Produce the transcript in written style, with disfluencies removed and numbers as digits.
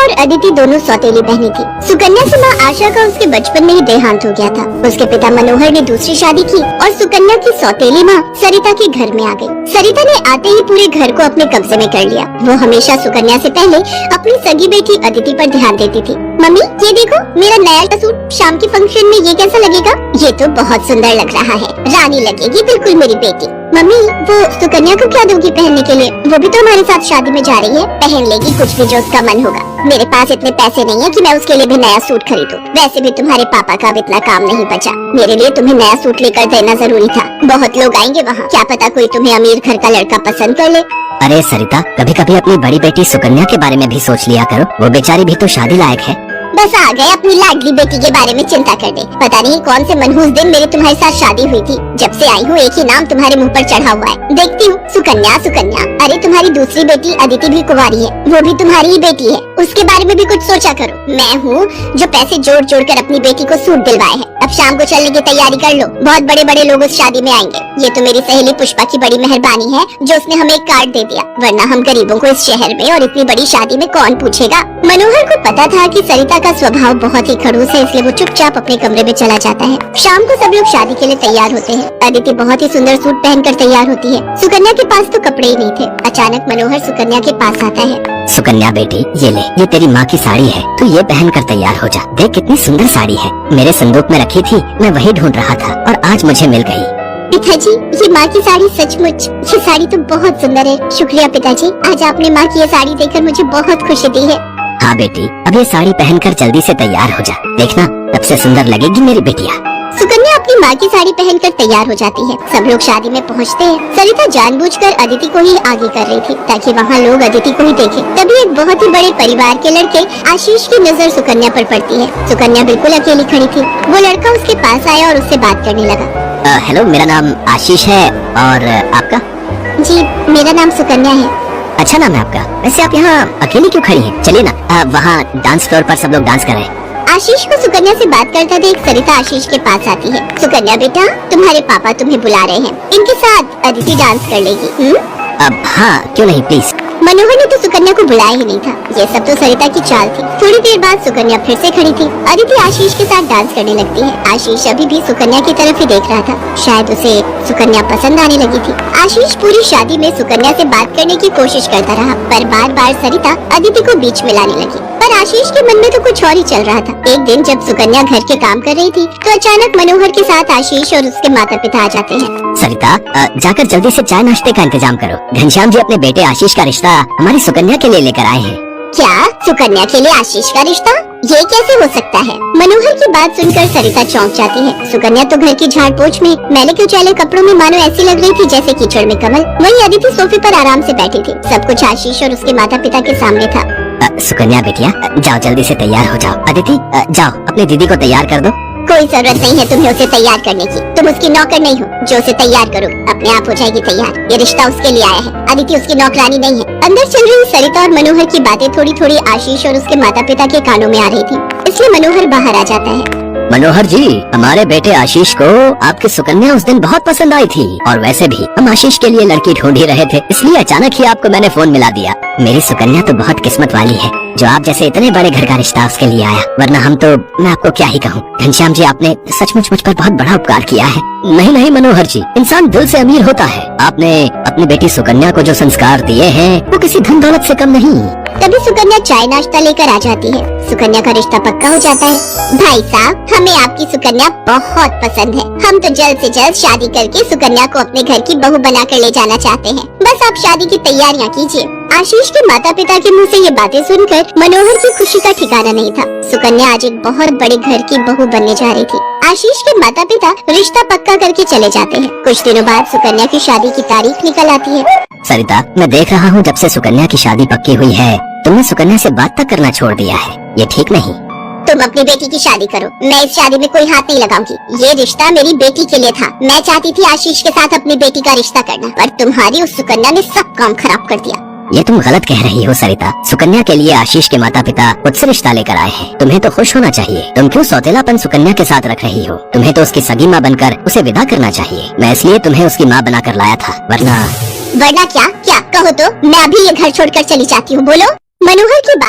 और अदिति दोनों सौतेली बहनें थी। सुकन्या से माँ आशा का उसके बचपन में ही देहांत हो गया था। उसके पिता मनोहर ने दूसरी शादी की और सुकन्या की सौतेली माँ सरिता के घर में आ गई। सरिता ने आते ही पूरे घर को अपने कब्जे में कर लिया। वो हमेशा सुकन्या से पहले अपनी सगी बेटी अदिति पर ध्यान देती थी। मम्मी ये देखो मेरा नया सूट, शाम के फंक्शन में ये कैसा लगेगा? ये तो बहुत सुंदर लग रहा है, रानी लगेगी बिल्कुल मेरी बेटी। मम्मी वो सुकन्या को क्या दोगी पहनने के लिए? वो भी तो हमारे साथ शादी में जा रही है, पहन लेगी कुछ भी जो उसका मन होगा। मेरे पास इतने पैसे नहीं है कि मैं उसके लिए भी नया सूट खरीदूं। वैसे भी तुम्हारे पापा का अब इतना काम नहीं बचा। मेरे लिए तुम्हें नया सूट लेकर देना जरूरी था। बहुत लोग आएंगे वहाँ, क्या पता कोई तुम्हें अमीर घर का लड़का पसंद कर ले। अरे सरिता, कभी कभी अपनी बड़ी बेटी सुकन्या के बारे में भी सोच लिया करो। वो बेचारी भी तो शादी लायक है। बस आ गए अपनी लाडली बेटी के बारे में चिंता करने। पता नहीं कौन से मनहूस दिन मेरी तुम्हारे साथ शादी हुई थी। जब से आई हूँ एक ही नाम तुम्हारे मुंह पर चढ़ा हुआ है। देखती हूँ सुकन्या सुकन्या। अरे तुम्हारी दूसरी बेटी अदिति भी कुंवारी है, वो भी तुम्हारी ही बेटी है। उसके बारे में भी कुछ सोचा करो। मैं हूँ जो पैसे जोड़ जोड़ कर अपनी बेटी को सूट दिलवाए हैं। अब शाम को चलने की तैयारी कर लो, बहुत बड़े बड़े लोग उस शादी में आएंगे। ये तो मेरी सहेली पुष्पा की बड़ी मेहरबानी है जो उसने हमें एक कार्ड दे दिया, वरना हम गरीबों को इस शहर में और इतनी बड़ी शादी में कौन पूछेगा। मनोहर को पता था कि सरिता का स्वभाव बहुत ही खड़ूस है, इसलिए वो चुपचाप अपने कमरे में चला जाता है। शाम को सब लोग शादी के लिए तैयार होते हैं। अदिति बहुत ही सुंदर सूट पहनकर तैयार होती है। सुकन्या के पास तो कपड़े ही नहीं थे। अचानक मनोहर सुकन्या के पास आता है। सुकन्या बेटी, ये ले, ये तेरी माँ की साड़ी है, तू ये पहन कर तैयार हो जा। देख कितनी सुंदर साड़ी है, मेरे संदूक में रखी थी, मैं वही ढूंढ रहा था और आज मुझे मिल गई। पिताजी ये माँ की साड़ी सचमुच, ये साड़ी तो बहुत सुंदर है। शुक्रिया पिताजी, आज आपने माँ की ये साड़ी देखकर मुझे बहुत खुशी दी है। हाँ बेटी, अब ये साड़ी पहनकर जल्दी से तैयार हो जा, देखना सबसे सुंदर लगेगी मेरी बेटिया। सुकन्या अपनी माँ की साड़ी पहनकर तैयार हो जाती है। सब लोग शादी में पहुँचते हैं। सरिता जानबूझकर अदिति को ही आगे कर रही थी ताकि वहाँ लोग अदिति को ही देखें। तभी एक बहुत ही बड़े परिवार के लड़के आशीष की नजर सुकन्या पर पड़ती है। सुकन्या बिल्कुल अकेली खड़ी थी। वो लड़का उसके पास आया और उससे बात करने लगा। हेलो, मेरा नाम आशीष है और आपका? जी मेरा नाम सुकन्या है। अच्छा नाम है आपका। वैसे आप यहाँ अकेली क्यों खड़ी हैं? चलिए ना, वहाँ डांस फ्लोर पर सब लोग डांस कर रहे हैं। आशीष को सुकन्या से बात करता देख सरिता आशीष के पास आती है। सुकन्या बेटा, तुम्हारे पापा तुम्हें बुला रहे हैं, इनके साथ अदिति डांस कर लेगी। अब हाँ, क्यों नहीं, प्लीज। मनोहर ने तो सुकन्या को बुलाया ही नहीं था। ये सब तो सरिता की चाल थी। थोड़ी देर बाद सुकन्या फिर से खड़ी थी। अदिति आशीष के साथ डांस करने लगती है। आशीष अभी भी सुकन्या की तरफ ही देख रहा था। शायद उसे सुकन्या पसंद आने लगी थी। आशीष पूरी शादी में सुकन्या से बात करने की कोशिश करता रहा, पर बार बार सरिता अदिति को बीच में लाने लगी। पर आशीष के मन में तो कुछ और ही चल रहा था। एक दिन जब सुकन्या घर के काम कर रही थी तो अचानक मनोहर के साथ आशीष और उसके माता पिता आ जाते हैं। सरिता, जाकर जल्दी से चाय नाश्ते का इंतजाम करो। घनश्याम जी अपने बेटे आशीष का रिश्ता हमारी सुकन्या के लिए लेकर आए हैं। क्या? सुकन्या के लिए आशीष का रिश्ता? ये कैसे हो सकता है? मनोहर की बात सुनकर सरिता चौंक जाती है। सुकन्या तो घर की झाड़ पोछ में मैले कुचैले कपड़ों में मानो ऐसी लग रही थी जैसे कीचड़ में कमल। वहीं अदिति सोफे पर आराम से बैठी थी। सब कुछ आशीष और उसके माता पिता के सामने था। सुकन्या बेटिया, जाओ जल्दी से तैयार हो जाओ। अदिति, जाओ अपनी दीदी को तैयार कर दो। कोई जरूरत नहीं है तुम्हें उसे तैयार करने की। तुम उसकी नौकर नहीं हो जो उसे तैयार करो, अपने आप हो जाएगी तैयार। ये रिश्ता उसके लिए आया है, अदिति उसकी नौकरानी नहीं है। अंदर चल रही सरिता और मनोहर की बातें थोड़ी थोड़ी आशीष और उसके माता पिता के कानों में आ रही थी, इसलिए मनोहर बाहर आ जाता है। मनोहर जी, हमारे बेटे आशीष को आपकी सुकन्या उस दिन बहुत पसंद आई थी और वैसे भी हम आशीष के लिए लड़की ढूंढ ही रहे थे, इसलिए अचानक ही आपको मैंने फोन मिला दिया। मेरी सुकन्या तो बहुत किस्मत वाली है जो आप जैसे इतने बड़े घर का रिश्ता उसके लिए आया, वरना हम तो, मैं आपको क्या ही कहूँ। घनश्याम जी, आपने सचमुच मुझ पर बहुत बड़ा उपकार किया है। नहीं नहीं मनोहर जी, इंसान दिल से अमीर होता है। आपने अपनी बेटी सुकन्या को जो संस्कार दिए हैं वो किसी धन दौलत से कम नहीं। तभी सुकन्या चाय नाश्ता लेकर आ जाती है। सुकन्या का रिश्ता पक्का हो जाता है। भाई साहब, हमें आपकी सुकन्या बहुत पसंद है। हम तो जल्द से जल्द शादी करके सुकन्या को अपने घर की बहू बनाकर ले जाना चाहते हैं। बस आप शादी की तैयारियां कीजिए। आशीष के माता पिता के मुंह से ये बातें सुनकर मनोहर की खुशी का ठिकाना नहीं था। सुकन्या आज एक बहुत बड़े घर की बहू बनने जा रही थी। आशीष के माता पिता रिश्ता पक्का करके चले जाते हैं। कुछ दिनों बाद सुकन्या की शादी की तारीख निकल आती है। सरिता, मैं देख रहा हूँ जब से सुकन्या की शादी पक्की हुई है तुमने सुकन्या से बात तक करना छोड़ दिया है। ये ठीक नहीं। तुम अपनी बेटी की शादी करो, मैं इस शादी में कोई हाथ नहीं लगाऊंगी। ये रिश्ता मेरी बेटी के लिए था। मैं चाहती थी आशीष के साथ अपनी बेटी का रिश्ता करना, पर तुम्हारी उस सुकन्या ने सब काम खराब कर दिया। ये तुम गलत कह रही हो सरिता। सुकन्या के लिए आशीष के माता पिता खुद से रिश्ता लेकर आए हैं। तुम्हें तो खुश होना चाहिए। तुम क्यों सौतेलापन सुकन्या के साथ रख रही हो? तुम्हें तो उसकी सगी माँ बनकर उसे विदा करना चाहिए। मैं इसलिए तुम्हें उसकी माँ बनाकर लाया था, वरना क्या? क्या कहो तो मैं अभी ये घर छोड़कर चली जाती हूँ। बोलो। मनोहर की बात